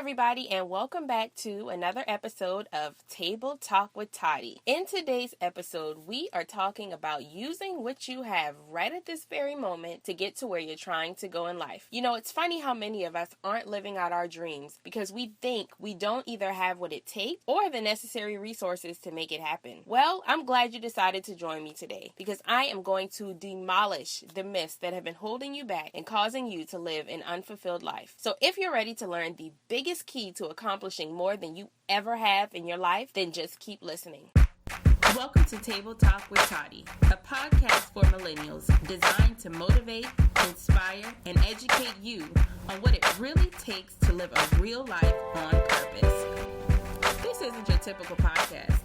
everybody, and welcome back to another episode of Table Talk with Toddy. In today's episode, we are talking about using what you have right at this very moment to get to where you're trying to go in life. You know, it's funny how many of us aren't living out our dreams because we think we don't either have what it takes or the necessary resources to make it happen. Well, I'm glad you decided to join me today because I am going to demolish the myths that have been holding you back and causing you to live an unfulfilled life. So if you're ready to learn the biggest key to accomplishing more than you ever have in your life, then just keep listening. Welcome to Table Talk with Toddy, a podcast for millennials designed to motivate, inspire, and educate you on what it really takes to live a real life on purpose. This isn't your typical podcast.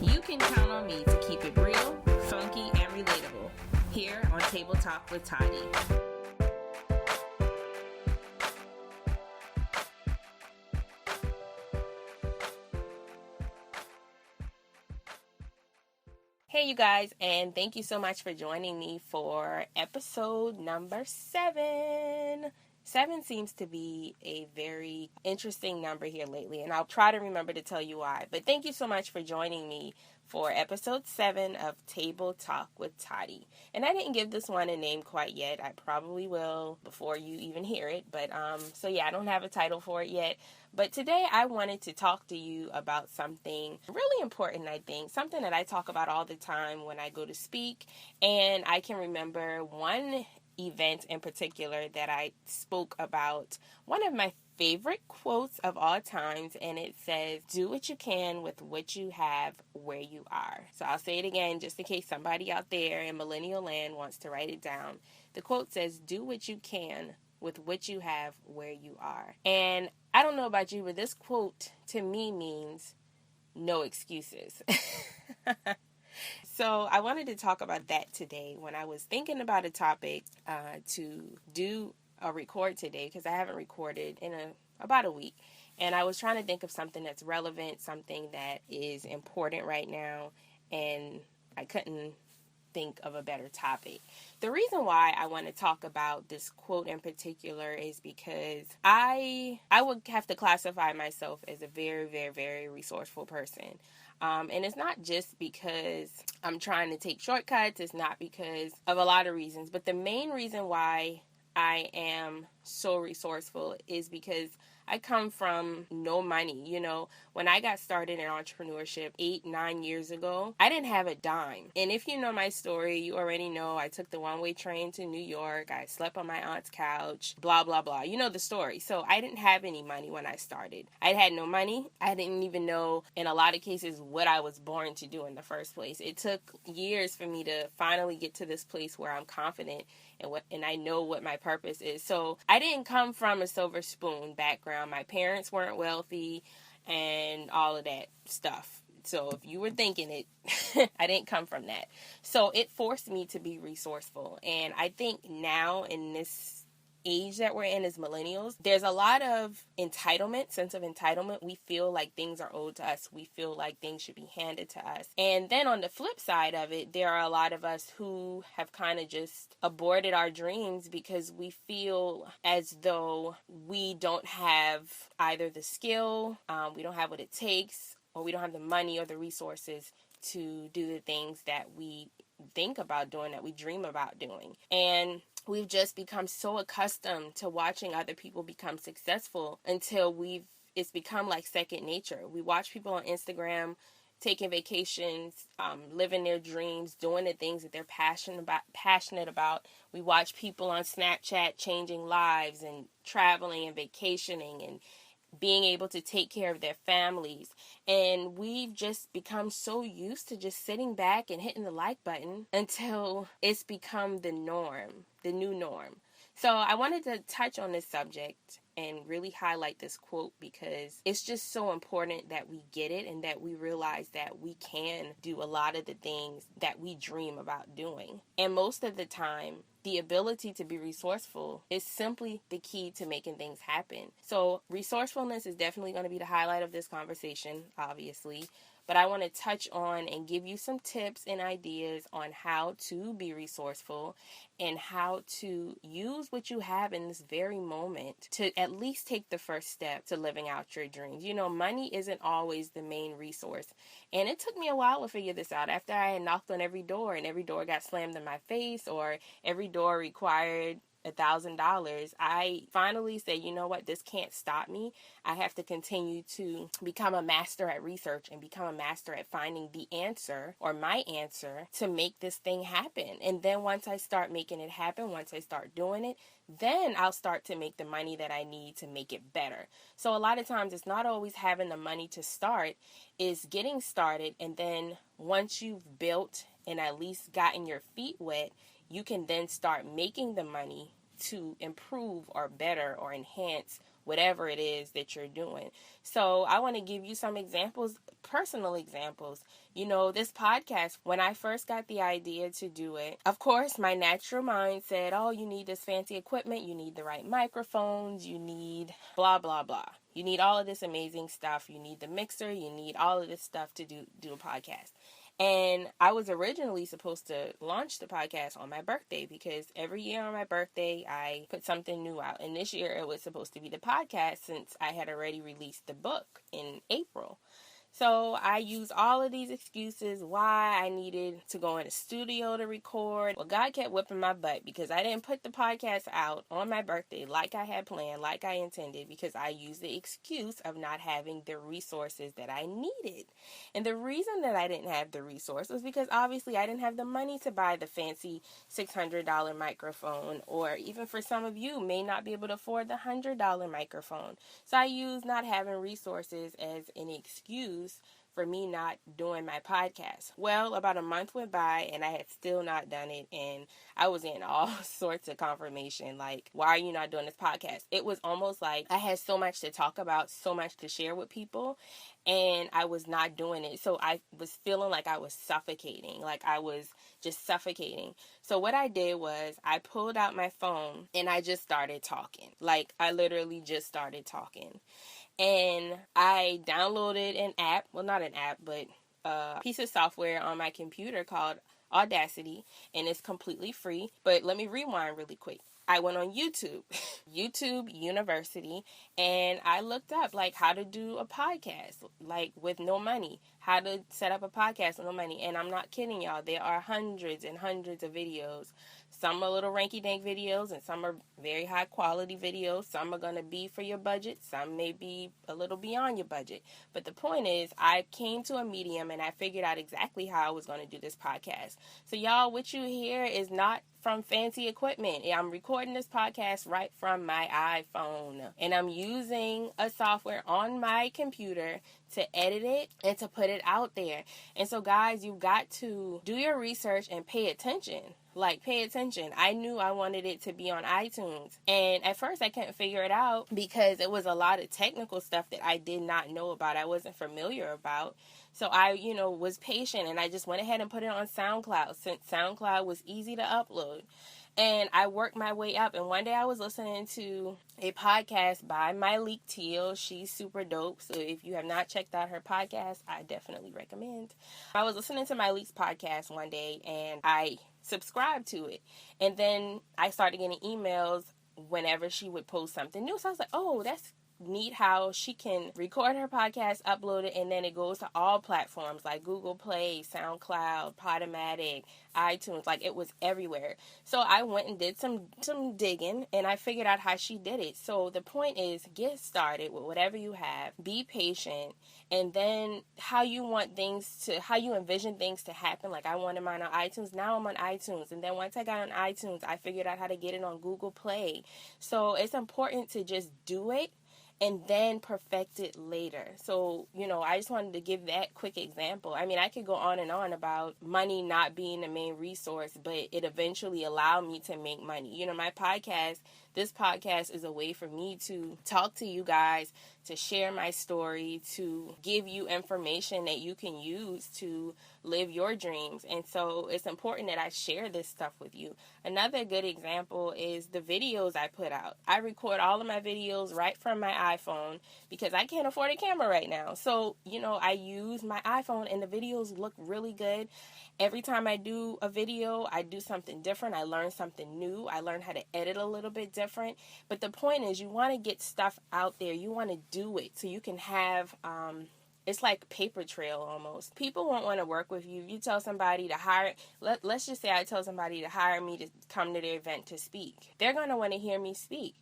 You can count on me to keep it real, funky, and relatable here on Table Talk with Toddy. Hey, you guys, and thank you so much for joining me for episode number 7. 7 seems to be a very interesting number here lately, and I'll try to remember to tell you why. But thank you so much for joining me for episode 7 of Table Talk with Toddy. And I didn't give this one a name quite yet. I probably will before you even hear it. But so yeah, I don't have a title for it yet. But today I wanted to talk to you about something really important, I think. Something that I talk about all the time when I go to speak. And I can remember one event in particular that I spoke about, one of my favorite quotes of all times, and it says, do what you can with what you have where you are. So I'll say it again just in case somebody out there in millennial land wants to write it down. The quote says, do what you can with what you have where you are. And I don't know about you, but this quote to me means no excuses. So I wanted to talk about that today when I was thinking about a topic to do a record today, because I haven't recorded in about a week. And I was trying to think of something that's relevant, something that is important right now, and I couldn't think of a better topic. The reason why I want to talk about this quote in particular is because I would have to classify myself as a very, very, very resourceful person. And it's not just because I'm trying to take shortcuts. It's not because of a lot of reasons. But the main reason why I am so resourceful is because I come from no money. You know, when I got started in entrepreneurship 8-9 years ago, I didn't have a dime. And if you know my story, you already know I took the one-way train to New York. I slept on my aunt's couch, blah, blah, blah. You know the story. So I didn't have any money when I started. I had no money. I didn't even know, in a lot of cases, what I was born to do in the first place. It took years for me to finally get to this place where I'm confident and I know what my purpose is. So I didn't come from a silver spoon background. My parents weren't wealthy and all of that stuff. So if you were thinking it, I didn't come from that. So it forced me to be resourceful. And I think now in this age that we're in as millennials, there's a lot of sense of entitlement. We feel like things are owed to us. We feel like things should be handed to us. And then on the flip side of it, there are a lot of us who have kind of just aborted our dreams because we feel as though we don't have either the skill, we don't have what it takes, or we don't have the money or the resources to do the things that we think about doing, that we dream about doing. And we've just become so accustomed to watching other people become successful until it's become like second nature. We watch people on Instagram taking vacations, living their dreams, doing the things that they're passionate about. We watch people on Snapchat changing lives and traveling and vacationing and being able to take care of their families. And we've just become so used to just sitting back and hitting the like button until it's become the norm, the new norm. So I wanted to touch on this subject and really highlight this quote because it's just so important that we get it and that we realize that we can do a lot of the things that we dream about doing. And most of the time, the ability to be resourceful is simply the key to making things happen. So resourcefulness is definitely going to be the highlight of this conversation, obviously. But I want to touch on and give you some tips and ideas on how to be resourceful and how to use what you have in this very moment to at least take the first step to living out your dreams. You know, money isn't always the main resource. And it took me a while to figure this out after I had knocked on every door and every door got slammed in my face or every door required $1,000. I finally said, you know what, this can't stop me. I have to continue to become a master at research and become a master at finding the answer or my answer to make this thing happen. And then once I start making it happen, once I start doing it, then I'll start to make the money that I need to make it better. So a lot of times it's not always having the money to start, it's getting started. And then once you've built and at least gotten your feet wet, you can then start making the money to improve or better or enhance whatever it is that you're doing. So I want to give you some examples, personal examples. You know, this podcast, when I first got the idea to do it, of course, my natural mind said, oh, you need this fancy equipment, you need the right microphones, you need blah, blah, blah. You need all of this amazing stuff. You need the mixer, you need all of this stuff to do a podcast. And I was originally supposed to launch the podcast on my birthday because every year on my birthday, I put something new out. And this year it was supposed to be the podcast since I had already released the book in April. So I used all of these excuses why I needed to go in a studio to record. Well, God kept whipping my butt because I didn't put the podcast out on my birthday like I had planned, like I intended, because I used the excuse of not having the resources that I needed. And the reason that I didn't have the resource was because obviously I didn't have the money to buy the fancy $600 microphone, or even for some of you may not be able to afford the $100 microphone. So I used not having resources as an excuse for me not doing my podcast. Well, about a month went by and I had still not done it, and I was in all sorts of confirmation, like, why are you not doing this podcast? It was almost like I had so much to talk about, so much to share with people, and I was not doing it. So I was feeling like I was suffocating, like I was just suffocating. So what I did was I pulled out my phone and I just started talking. Like I literally just started talking. And I downloaded an app, well, not an app, but a piece of software on my computer called Audacity, and it's completely free. But let me rewind really quick. I went on YouTube, YouTube University, and I looked up like how to do a podcast, like with no money, how to set up a podcast with no money. And I'm not kidding y'all. There are hundreds and hundreds of videos. Some are little ranky-dank videos, and some are very high-quality videos. Some are going to be for your budget. Some may be a little beyond your budget. But the point is, I came to a medium, and I figured out exactly how I was going to do this podcast. So, y'all, what you hear is not from fancy equipment. I'm recording this podcast right from my iPhone, and I'm using a software on my computer to edit it and to put it out there. And so, guys, you've got to do your research and pay attention. Like, pay attention. I knew I wanted it to be on iTunes. And at first I couldn't figure it out because it was a lot of technical stuff that I did not know about. I wasn't familiar about. So I, was patient, and I just went ahead and put it on SoundCloud since SoundCloud was easy to upload. And I worked my way up. And one day I was listening to a podcast by Myleik Teal. She's super dope. So if you have not checked out her podcast, I definitely recommend. I was listening to Myleik's podcast one day, and I subscribed to it. And then I started getting emails whenever she would post something new. So I was like, oh, that's neat how she can record her podcast, upload it, and then it goes to all platforms like Google Play, SoundCloud, Podomatic, iTunes. Like, it was everywhere. So I went and did some digging, and I figured out how she did it. So the point is, get started with whatever you have, be patient, and then how you envision things to happen. Like, I wanted mine on iTunes. Now I'm on iTunes. And then once I got on iTunes, I figured out how to get it on Google Play. So it's important to just do it and then perfect it later. So, I just wanted to give that quick example. I mean, I could go on and on about money not being the main resource, but it eventually allowed me to make money. My podcast, this podcast is a way for me to talk to you guys, to share my story, to give you information that you can use to live your dreams. And so it's important that I share this stuff with you. Another good example is the videos I put out. I record all of my videos right from my iPhone because I can't afford a camera right now. So, I use my iPhone and the videos look really good. Every time I do a video, I do something different. I learn something new. I learn how to edit a little bit different. But the point is, you want to get stuff out there. You want to do it so you can have, it's like paper trail almost. People won't want to work with you. You tell somebody to hire, let's just say I tell somebody to hire me to come to their event to speak. They're going to want to hear me speak.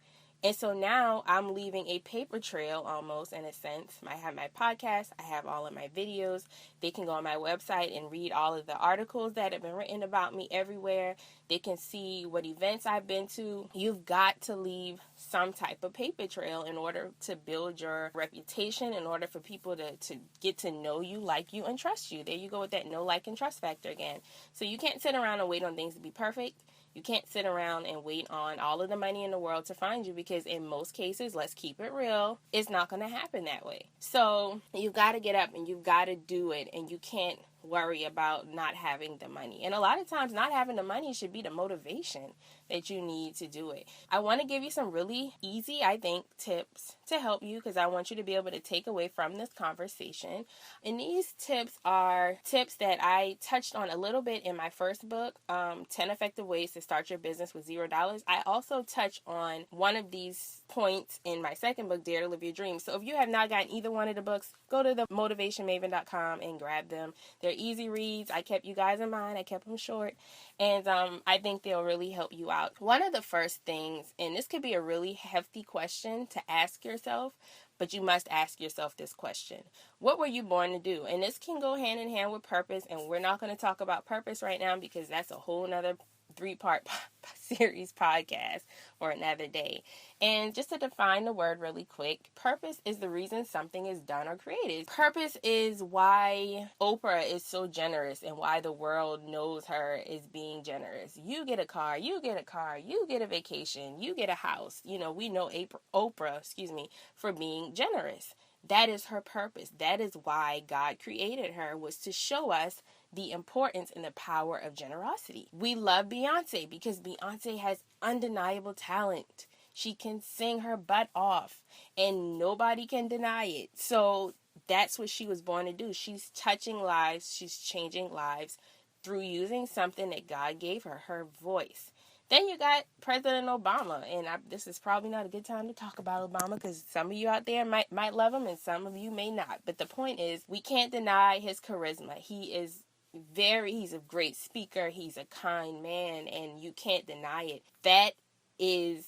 And so now I'm leaving a paper trail almost, in a sense. I have my podcast. I have all of my videos. They can go on my website and read all of the articles that have been written about me everywhere. They can see what events I've been to. You've got to leave some type of paper trail in order to build your reputation, in order for people to get to know you, like you, and trust you. There you go with that know, like, and trust factor again. So you can't sit around and wait on things to be perfect. You can't sit around and wait on all of the money in the world to find you, because in most cases, let's keep it real, it's not going to happen that way. So you've got to get up and you've got to do it, and you can't worry about not having the money. And a lot of times not having the money should be the motivation that you need to do it. I want to give you some really easy, I think, tips to help you, because I want you to be able to take away from this conversation. And these tips are tips that I touched on a little bit in my first book, 10 Effective Ways to Start Your Business with $0. I also touch on one of these points in my second book, Dare to Live Your Dreams. So if you have not gotten either one of the books, go to themotivationmaven.com and grab them. They're easy reads. I kept you guys in mind. I kept them short. And I think they'll really help you out. One of the first things, and this could be a really hefty question to ask yourself, but you must ask yourself this question. What were you born to do? And this can go hand in hand with purpose. And we're not going to talk about purpose right now, because that's a whole nother 3-part series podcast for another day. And just to define the word really quick, purpose is the reason something is done or created. Purpose is why Oprah is so generous and why the world knows her as being generous. You get a car, you get a vacation, you get a house. We know Oprah, for being generous. That is her purpose. That is why God created her, was to show us the importance and the power of generosity. We love Beyonce because Beyonce has undeniable talent. She can sing her butt off and nobody can deny it. So that's what she was born to do. She's touching lives. She's changing lives through using something that God gave her, her voice. Then you got President Obama, and this is probably not a good time to talk about Obama, because some of you out there might love him and some of you may not. But the point is, we can't deny his charisma. He's a great speaker. He's a kind man, and you can't deny it. That is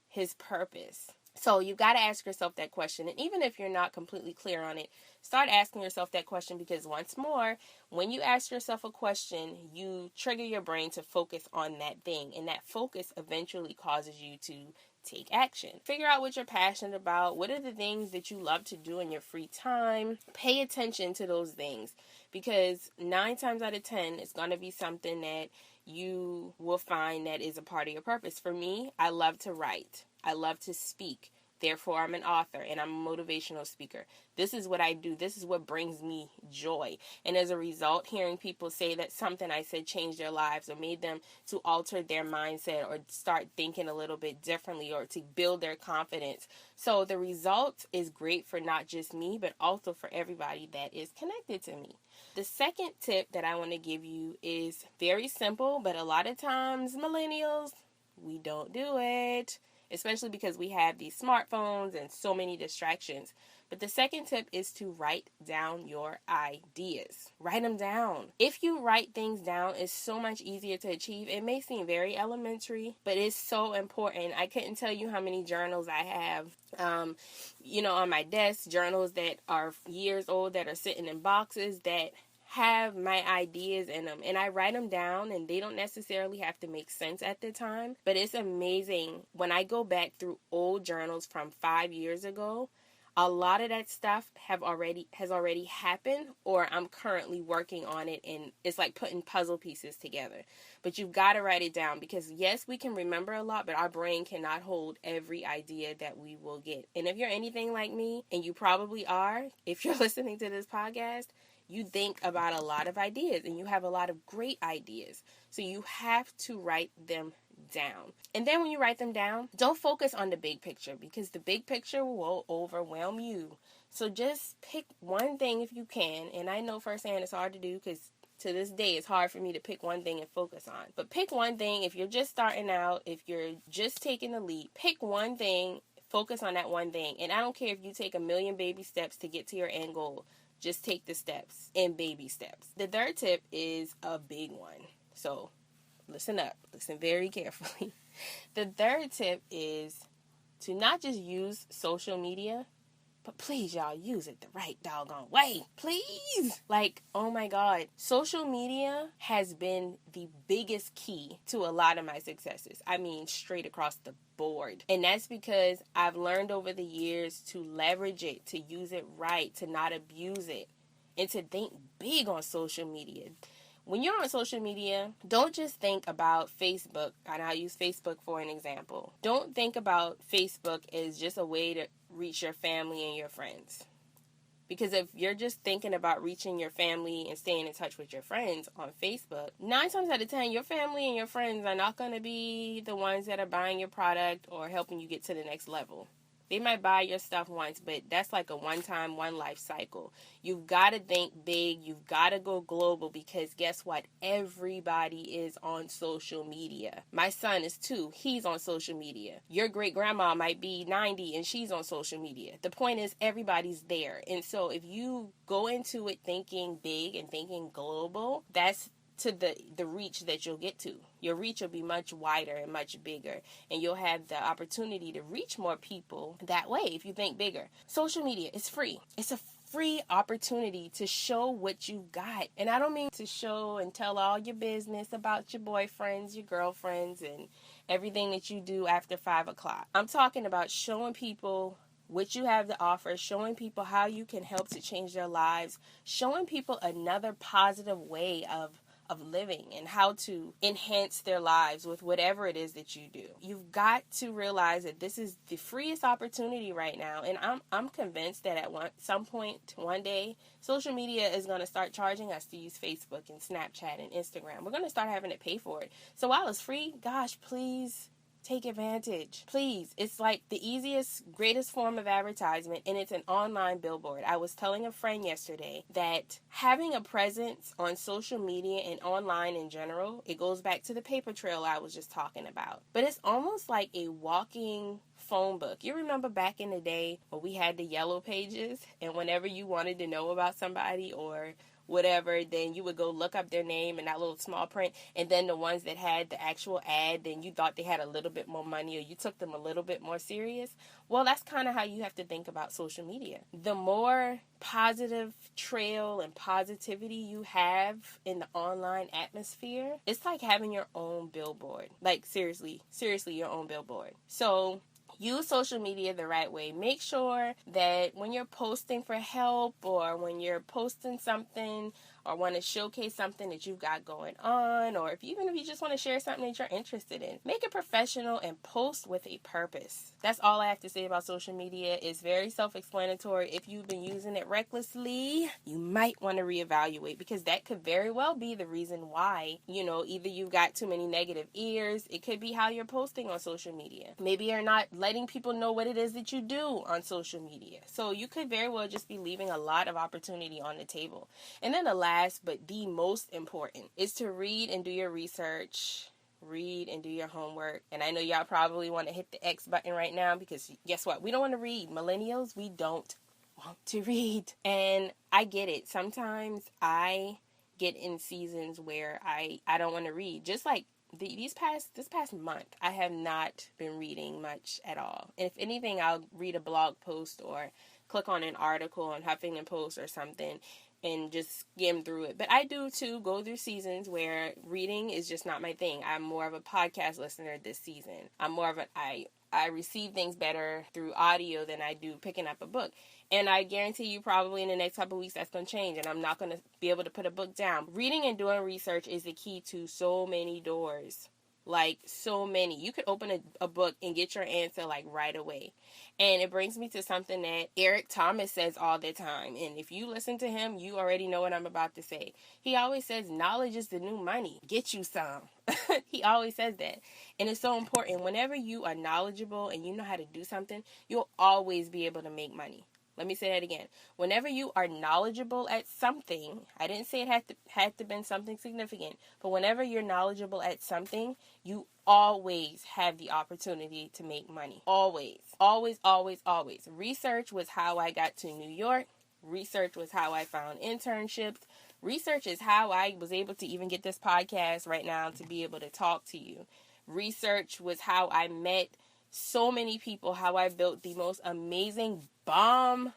his purpose. So you've got to ask yourself that question. And even if you're not completely clear on it, start asking yourself that question, because once more, when you ask yourself a question, you trigger your brain to focus on that thing. And that focus eventually causes you to take action. Figure out what you're passionate about. What are the things that you love to do in your free time? Pay attention to those things, because 9 times out of 10, it's going to be something that you will find that is a part of your purpose. For me, I love to write. I love to speak. Therefore, I'm an author and I'm a motivational speaker. This is what I do. This is what brings me joy. And as a result, hearing people say that something I said changed their lives or made them to alter their mindset or start thinking a little bit differently or to build their confidence. So the result is great for not just me, but also for everybody that is connected to me. The second tip that I want to give you is very simple, but a lot of times millennials, we don't do it. Especially because we have these smartphones and so many distractions. But the second tip is to write down your ideas. Write them down. If you write things down, it's so much easier to achieve. It may seem very elementary, but it's so important. I couldn't tell you how many journals I have, on my desk, journals that are years old that are sitting in boxes that have my ideas in them, and I write them down, and they don't necessarily have to make sense at the time, but it's amazing when I go back through old journals from 5 years ago. A lot of that stuff has already happened, or I'm currently working on it, and it's like putting puzzle pieces together. But you've got to write it down, because yes, we can remember a lot, but our brain cannot hold every idea that we will get. And if you're anything like me, and you probably are, if you're listening to this podcast, you think about a lot of ideas, and you have a lot of great ideas. So you have to write them down. And then when you write them down, don't focus on the big picture, because the big picture will overwhelm you. So just pick one thing if you can. And I know firsthand it's hard to do, because to this day it's hard for me to pick one thing and focus on. But pick one thing. If you're just starting out, if you're just taking the leap, pick one thing, focus on that one thing. And I don't care if you take 1,000,000 baby steps to get to your end goal. Just take the steps in baby steps. The third tip is a big one. So listen up. Listen very carefully. The third tip is to not just use social media, but please, y'all, use it the right doggone way. Please. Like, oh my God. Social media has been the biggest key to a lot of my successes. I mean, straight across the board. And that's because I've learned over the years to leverage it, to use it right, to not abuse it, and to think big on social media. When you're on social media, don't just think about Facebook, and I'll use Facebook for an example. Don't think about Facebook as just a way to reach your family and your friends. Because if you're just thinking about reaching your family and staying in touch with your friends on Facebook, 9 times out of 10, your family and your friends are not going to be the ones that are buying your product or helping you get to the next level. They might buy your stuff once, but that's like a one-time, one-life cycle. You've got to think big. You've got to go global, because guess what? Everybody is on social media. My son is 2. He's on social media. Your great-grandma might be 90 and she's on social media. The point is everybody's there. And so if you go into it thinking big and thinking global, that's to the reach that you'll get to. Your reach will be much wider and much bigger, and you'll have the opportunity to reach more people that way if you think bigger. Social media is free. It's a free opportunity to show what you've got. And I don't mean to show and tell all your business about your boyfriends, your girlfriends, and everything that you do after 5 o'clock. I'm talking about showing people what you have to offer, showing people how you can help to change their lives, showing people another positive way of living and how to enhance their lives with whatever it is that you do. You've got to realize that this is the freest opportunity right now, and I'm convinced that at some point one day, social media is going to start charging us to use Facebook and Snapchat and Instagram. We're going to start having to pay for it. So while it's free, gosh, please take advantage. Please. It's like the easiest, greatest form of advertisement, and it's an online billboard. I was telling a friend yesterday that having a presence on social media and online in general, it goes back to the paper trail I was just talking about. But it's almost like a walking phone book. You remember back in the day when we had the yellow pages, and whenever you wanted to know about somebody or whatever, then you would go look up their name in that little small print, and then the ones that had the actual ad, then you thought they had a little bit more money, or you took them a little bit more serious. Well, that's kind of how you have to think about social media. The more positive trail and positivity you have in the online atmosphere, it's like having your own billboard. Like seriously your own billboard. So use social media the right way. Make sure that when you're posting for help, or when you're posting something, or want to showcase something that you've got going on, or even if you just want to share something that you're interested in, make it professional and post with a purpose. That's all I have to say about social media. It's very self-explanatory. If you've been using it recklessly, you might want to reevaluate, because that could very well be the reason why, either you've got too many negative ears. It could be how you're posting on social media. Maybe you're not letting people know what it is that you do on social media. So you could very well just be leaving a lot of opportunity on the table. And then the last but the most important is to read and do your research. Read and do your homework. And I know y'all probably want to hit the X button right now, because guess what? We don't want to read. Millennials, we don't want to read. And I get it. Sometimes I get in seasons where I don't want to read. Just like this past month, I have not been reading much at all. And if anything, I'll read a blog post or click on an article on Huffington Post or something and just skim through it. But I do too go through seasons where reading is just not my thing. I'm more of a podcast listener this season. I'm more of an I receive things better through audio than I do picking up a book. And I guarantee you probably in the next couple of weeks that's going to change, and I'm not going to be able to put a book down. Reading and doing research is the key to so many doors. Like, so many. You could open a book and get your answer, like, right away. And it brings me to something that Eric Thomas says all the time. And if you listen to him, you already know what I'm about to say. He always says, knowledge is the new money. Get you some. He always says that. And it's so important. Whenever you are knowledgeable and you know how to do something, you'll always be able to make money. Let me say that again. Whenever you are knowledgeable at something, I didn't say it had to been something significant, but whenever you're knowledgeable at something, you always have the opportunity to make money. Always. Always, always, always. Research was how I got to New York. Research was how I found internships. Research is how I was able to even get this podcast right now to be able to talk to you. Research was how I met so many people, how I built the most amazing bomb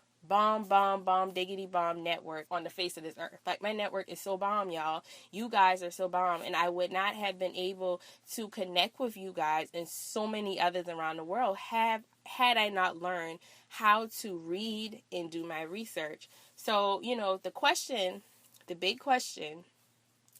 diggity bomb network on the face of this earth. Like, my network is so bomb, y'all. You guys are so bomb, and I would not have been able to connect with you guys and so many others around the world had I not learned how to read and do my research. So, the big question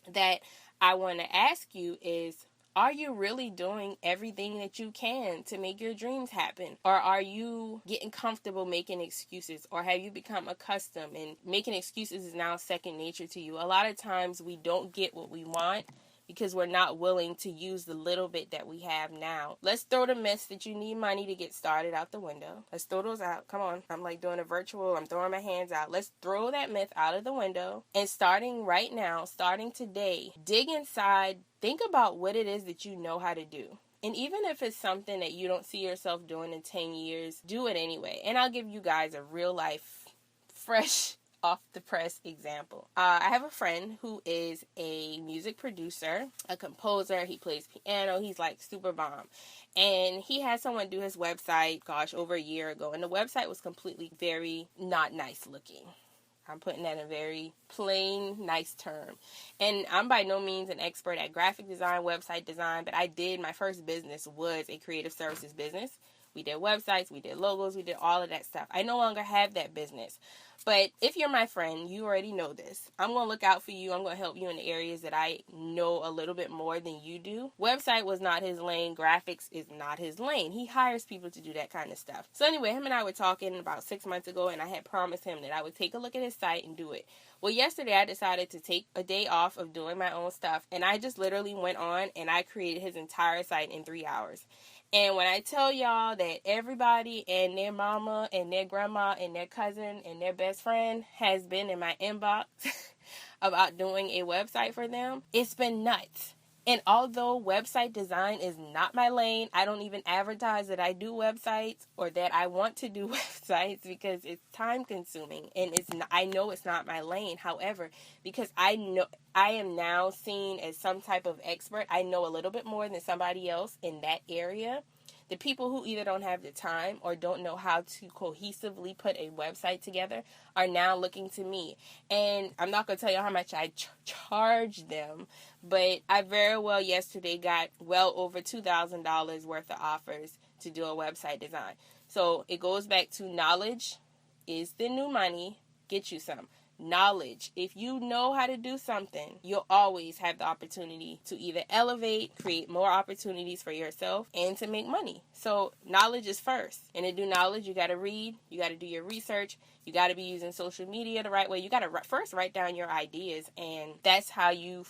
that I want to ask you is, are you really doing everything that you can to make your dreams happen? Or are you getting comfortable making excuses? Or have you become accustomed and making excuses is now second nature to you? A lot of times we don't get what we want because we're not willing to use the little bit that we have now. Let's throw the myths that you need money to get started out the window. Let's throw those out. Come on. I'm like doing a virtual. I'm throwing my hands out. Let's throw that myth out of the window. And starting right now, starting today, dig inside. Think about what it is that you know how to do. And even if it's something that you don't see yourself doing in 10 years, do it anyway. And I'll give you guys a real life, fresh off the press example. I have a friend who is a music producer, a composer. He plays piano. He's like super bomb. And he had someone do his website, over a year ago. And the website was completely very not nice looking. I'm putting that in a very plain, nice term. And I'm by no means an expert at graphic design, website design, but my first business was a creative services business. We did websites, we did logos, we did all of that stuff. I no longer have that business. But if you're my friend, you already know this. I'm going to look out for you. I'm going to help you in the areas that I know a little bit more than you do. Website was not his lane. Graphics is not his lane. He hires people to do that kind of stuff. So anyway, him and I were talking about 6 months ago, and I had promised him that I would take a look at his site and do it. Well, yesterday I decided to take a day off of doing my own stuff, and I just literally went on and I created his entire site in 3 hours. And when I tell y'all that everybody and their mama and their grandma and their cousin and their best friend has been in my inbox about doing a website for them, it's been nuts. And although website design is not my lane, I don't even advertise that I do websites or that I want to do websites because it's time consuming and I know it's not my lane. However, because I know I am now seen as some type of expert, I know a little bit more than somebody else in that area. The people who either don't have the time or don't know how to cohesively put a website together are now looking to me. And I'm not going to tell you how much I charge them, but I very well yesterday got well over $2,000 worth of offers to do a website design. So it goes back to knowledge is the new money. Get you some. Knowledge. If you know how to do something, you'll always have the opportunity to either elevate, create more opportunities for yourself, and to make money. So knowledge is first. And to do knowledge, you got to read, you got to do your research, you got to be using social media the right way. You got to first write down your ideas, and that's how you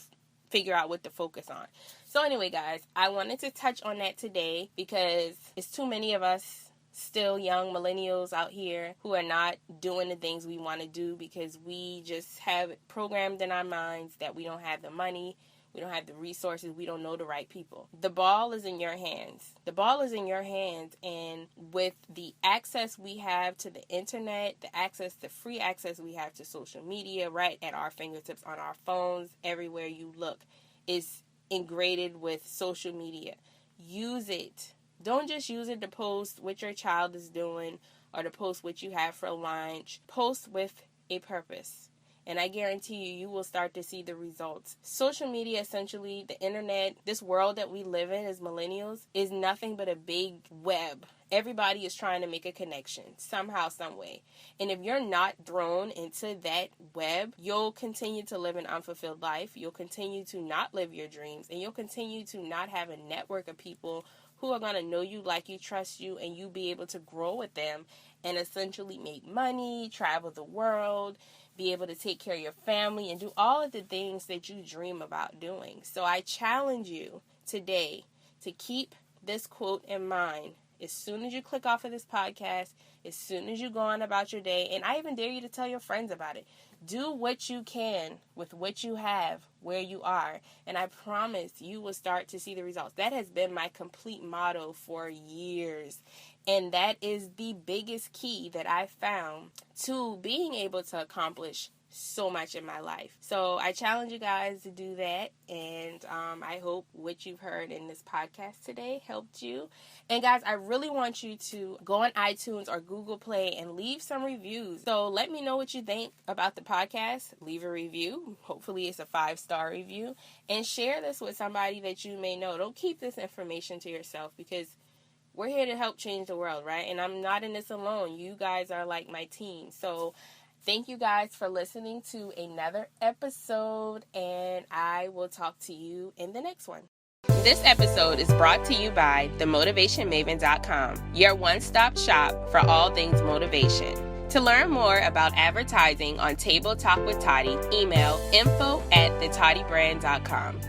figure out what to focus on. So anyway, guys, I wanted to touch on that today because it's too many of us still young millennials out here who are not doing the things we want to do because we just have it programmed in our minds that we don't have the money, we don't have the resources, we don't know the right people. The ball is in your hands. The ball is in your hands, and with the access we have to the internet, the free access we have to social media right at our fingertips on our phones, everywhere you look, is ingrained with social media. Use it. Don't just use it to post what your child is doing or to post what you have for lunch. Post with a purpose. And I guarantee you will start to see the results. Social media, essentially, the internet, this world that we live in as millennials, is nothing but a big web. Everybody is trying to make a connection somehow, some way. And if you're not thrown into that web, you'll continue to live an unfulfilled life. You'll continue to not live your dreams. And you'll continue to not have a network of people who are going to know you, like you, trust you, and you be able to grow with them and essentially make money, travel the world, be able to take care of your family, and do all of the things that you dream about doing. So I challenge you today to keep this quote in mind as soon as you click off of this podcast, as soon as you go on about your day, and I even dare you to tell your friends about it. Do what you can with what you have where you are, and I promise you will start to see the results. That has been my complete motto for years, and that is the biggest key that I found to being able to accomplish so much in my life. So I challenge you guys to do that, and I hope what you've heard in this podcast today helped you. And guys, I really want you to go on iTunes or Google Play and leave some reviews. So let me know what you think about the podcast. Leave a review. Hopefully it's a 5-star review, and share this with somebody that you may know. Don't keep this information to yourself, because we're here to help change the world, right? And I'm not in this alone. You guys are like my team. So thank you guys for listening to another episode, and I will talk to you in the next one. This episode is brought to you by themotivationmaven.com, your one-stop shop for all things motivation. To learn more about advertising on Table Talk with Toddy, email info@thetoddybrand.com.